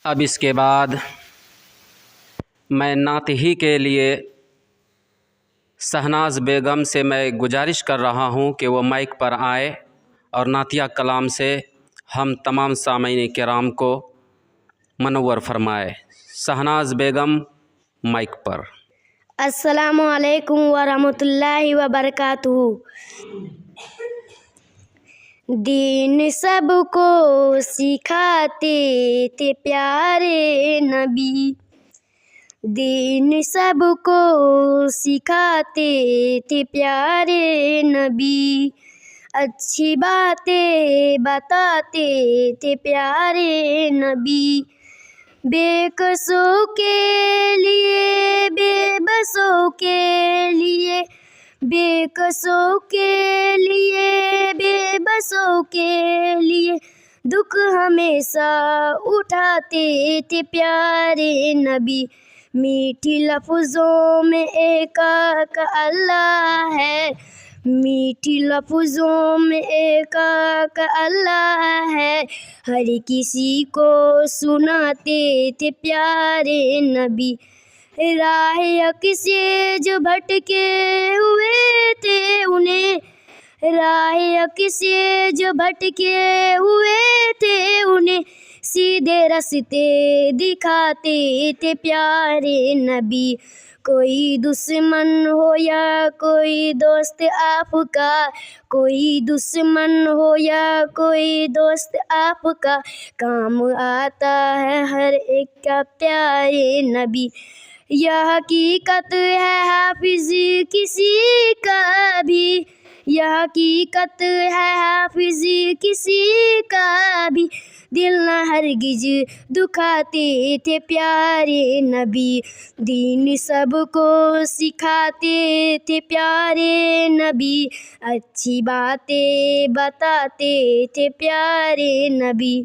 اب اس کے بعد میں نعت ہی کے لیے شہناز بیگم سے میں گزارش کر رہا ہوں کہ وہ مائک پر آئے اور نعتیہ کلام سے ہم تمام سامعین کرام کو منور فرمائے۔ شہناز بیگم مائک پر۔ السلام علیکم ورحمۃ اللہ وبرکاتہ۔ دین سب کو سکھاتے تھے پیارے نبی، دین سب کو سکھاتے تھے پیارے نبی، اچھی باتیں بتاتے تھے پیارے نبی، بے کسوں کے لیے بے بسوں کے لیے، بے کسوں کے لیے بے بسوں کے لیے دکھ ہمیشہ اٹھاتے تھے پیارے نبی، میٹھی لفظوں میں ایک اللہ ہے، میٹھی لفظوں میں ایک اللہ ہے، ہر کسی کو سناتے تھے پیارے نبی، راہ حق سے جو بھٹکے ہوئے تھے انہیں، راہ حق سے جو بھٹکے ہوئے تھے انہیں سیدھے راستے دکھاتے تھے پیارے نبی، کوئی دشمن ہو یا کوئی دوست آپ کا، کوئی دشمن ہو یا کوئی دوست آپ کا، کام آتا ہے ہر ایک کا پیارے نبی، یہ حقیقت ہے حافظ کسی کا بھی، یہ حقیقت ہے حافظ کسی کا بھی، دل نہ ہرگز دکھاتے تھے پیارے نبی، دین سب کو سکھاتے تھے پیارے نبی، اچھی باتیں بتاتے تھے پیارے نبی۔